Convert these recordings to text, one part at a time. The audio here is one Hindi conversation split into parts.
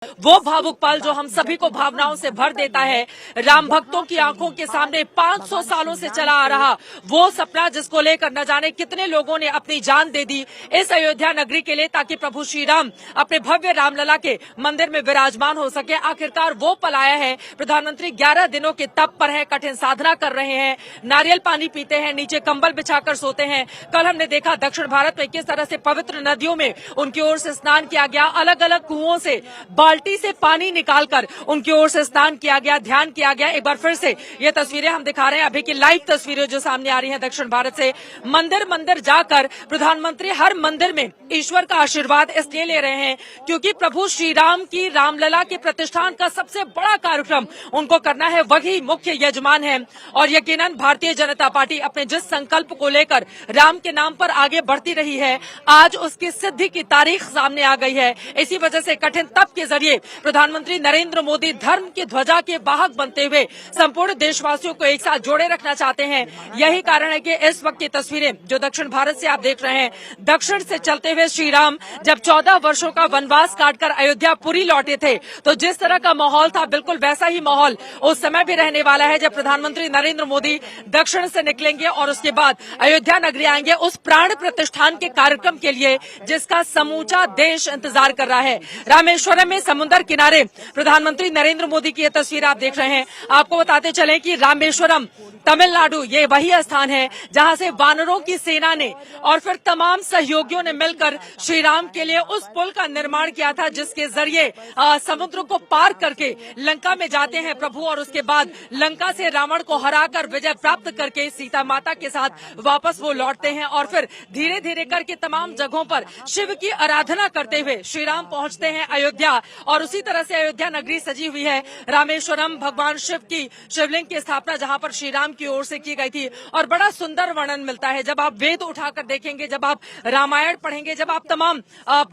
वो भावुक पल जो हम सभी को भावनाओं से भर देता है। राम भक्तों की आंखों के सामने 500 सालों से चला आ रहा वो सपना, जिसको लेकर न जाने कितने लोगों ने अपनी जान दे दी इस अयोध्या नगरी के लिए, ताकि प्रभु श्री राम अपने भव्य रामलला के मंदिर में विराजमान हो सके। आखिरकार वो पल आया है। प्रधानमंत्री 11 दिनों के तप पर है, कठिन साधना कर रहे हैं, नारियल पानी पीते हैं, नीचे कंबल बिछाकर सोते हैं। कल हमने देखा दक्षिण भारत में किस तरह से पवित्र नदियों में उनकी ओर से स्नान किया गया, अलग अलग कुओं से बाल्टी से पानी निकालकर उनकी ओर से स्नान किया गया, ध्यान किया गया। एक बार फिर से ये तस्वीरें हम दिखा रहे हैं, अभी की लाइव तस्वीरें जो सामने आ रही हैं दक्षिण भारत से। मंदिर मंदिर जाकर प्रधानमंत्री हर मंदिर में ईश्वर का आशीर्वाद इसलिए ले रहे हैं क्योंकि प्रभु श्री राम की रामलला के प्रतिष्ठान का सबसे बड़ा कार्यक्रम उनको करना है, वही मुख्य यजमान है। और यकीनन भारतीय जनता पार्टी अपने जिस संकल्प को लेकर राम के नाम पर आगे बढ़ती रही है, आज उसकी सिद्धि की तारीख सामने आ गई है। इसी वजह से कठिन तप के जरिए प्रधानमंत्री नरेंद्र मोदी धर्म की ध्वजा के वाहक बनते हुए संपूर्ण देशवासियों को एक साथ जोड़े रखना चाहते हैं। यही कारण है कि इस वक्त की तस्वीरें जो दक्षिण भारत से आप देख रहे हैं, दक्षिण से चलते हुए श्री राम जब 14 वर्षों का वनवास काटकर अयोध्या पुरी लौटे थे, तो जिस तरह का माहौल था बिल्कुल वैसा ही माहौल उस समय भी रहने वाला है जब प्रधानमंत्री नरेंद्र मोदी दक्षिण से निकलेंगे और उसके बाद अयोध्या नगरी आएंगे उस प्राण प्रतिष्ठान के कार्यक्रम के लिए जिसका समूचा देश इंतजार कर रहा है। रामेश्वरम में समुद्र किनारे प्रधानमंत्री नरेंद्र मोदी की ये तस्वीर आप देख रहे हैं। आपको बताते चलें कि रामेश्वरम तमिलनाडु ये वही स्थान है जहां से वानरों की सेना ने और फिर तमाम सहयोगियों ने मिलकर श्री राम के लिए उस पुल का निर्माण किया था जिसके जरिए समुद्र को पार करके लंका में जाते हैं प्रभु, और उसके बाद लंका से रावण को हराकर विजय प्राप्त करके सीता माता के साथ वापस वो लौटते हैं और फिर धीरे धीरे करके तमाम जगहों पर शिव की आराधना करते हुए श्री राम पहुंचते हैं अयोध्या। और उसी तरह से अयोध्या नगरी सजी हुई है। रामेश्वरम भगवान शिव की शिवलिंग की स्थापना जहां पर श्री राम की ओर से की गई थी, और बड़ा सुंदर वर्णन मिलता है जब आप वेद उठाकर देखेंगे, जब आप रामायण पढ़ेंगे, जब आप तमाम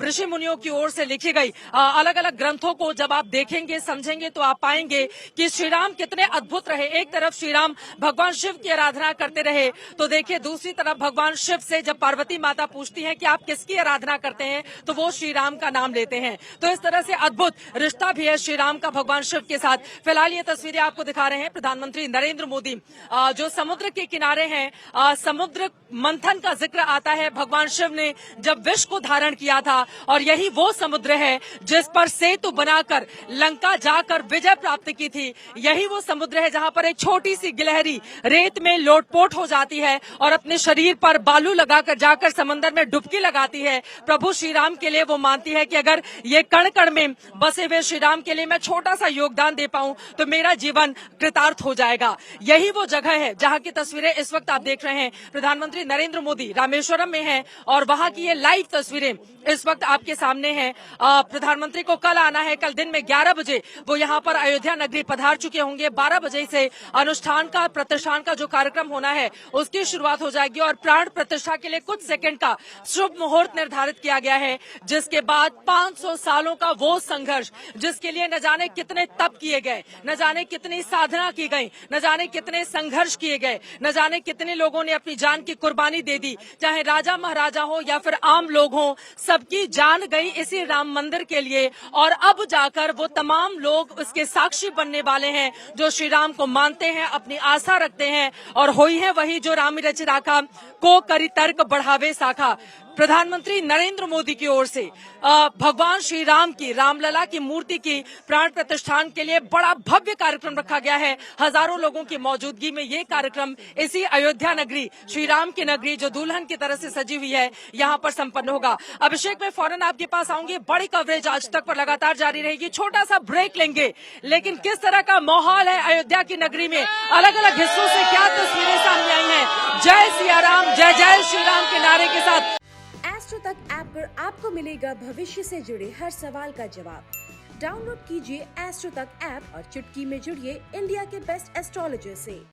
ऋषि मुनियों की ओर से लिखी गई अलग अलग ग्रंथों को जब आप देखेंगे समझेंगे तो आप पाएंगे कि श्री राम कितने अद्भुत रहे। एक तरफ श्री राम भगवान शिव की आराधना करते रहे, तो देखिए दूसरी तरफ भगवान शिव से जब पार्वती माता पूछती है कि आप किसकी आराधना करते हैं, तो वो श्री राम का नाम लेते हैं। तो इस तरह से अद्भुत रिश्ता भी है श्री राम का भगवान शिव के साथ। फिलहाल ये तस्वीरें आपको दिखा रहे हैं प्रधानमंत्री नरेंद्र मोदी जो समुद्र के किनारे हैं। समुद्र मंथन का जिक्र आता है, भगवान शिव ने जब विष को धारण किया था, और यही वो समुद्र है जिस पर सेतु बनाकर लंका जाकर विजय प्राप्त की थी। यही वो समुद्र है जहां पर एक छोटी सी गिलहरी रेत में लोटपोट हो जाती है और अपने शरीर पर बालू लगाकर जाकर समंदर में डुबकी लगाती है। प्रभु श्री राम के लिए वो मानती है कि अगर ये कण कण में बसे हुए श्री राम के लिए मैं छोटा सा योगदान दे पाऊं तो मेरा जीवन कृतार्थ हो जाएगा। यही वो जगह है जहां की तस्वीरें इस वक्त आप देख रहे हैं। प्रधानमंत्री नरेंद्र मोदी रामेश्वरम में हैं और वहां की ये लाइव तस्वीरें इस वक्त आपके सामने हैं। प्रधानमंत्री को कल आना है, कल दिन में 11 बजे वो यहाँ पर अयोध्या नगरी पधार चुके होंगे। 12 बजे से अनुष्ठान का प्रतिष्ठान का जो कार्यक्रम होना है उसकी शुरुआत हो जाएगी और प्राण प्रतिष्ठा के लिए कुछ सेकंड का शुभ मुहूर्त निर्धारित किया गया है, जिसके बाद 500 सालों का वो संघर्ष जिसके लिए न जाने कितने तप किए गए, न जाने कितनी साधना की गई, न जाने कितने संघर्ष किए गए, न जाने कितने लोगों ने अपनी जान की कुर्बानी दे दी, चाहे राजा महाराजा हो या फिर आम लोग हो, सबकी जान गई इसी राम मंदिर के लिए। और अब जाकर वो तमाम लोग उसके साक्षी बनने वाले हैं जो श्री राम को मानते हैं, अपनी आस्था रखते हैं, और होई है वही जो राम रचि राखा को करी तर्क बढ़ावे साखा। प्रधानमंत्री नरेंद्र मोदी की ओर से भगवान श्री राम की रामलला की मूर्ति की प्राण प्रतिष्ठान के लिए बड़ा भव्य कार्यक्रम रखा गया है। हजारों लोगों की मौजूदगी में ये कार्यक्रम इसी अयोध्या नगरी, श्री राम की नगरी जो दुल्हन की तरह से सजी हुई है, यहाँ पर संपन्न होगा। अभिषेक, मैं फौरन आपके पास आऊंगी। बड़ी कवरेज आज तक पर लगातार जारी रहेगी। छोटा सा ब्रेक लेंगे, लेकिन किस तरह का माहौल है अयोध्या की नगरी में, अलग अलग हिस्सों से क्या तस्वीरें सामने आई हैं। जय सिया राम, जय जय श्री राम के नारे के साथ एस्ट्रो तक ऐप पर आपको मिलेगा भविष्य से जुड़े हर सवाल का जवाब। डाउनलोड कीजिए एस्ट्रो तक ऐप और चुटकी में जुड़िए इंडिया के बेस्ट एस्ट्रोलॉजर से।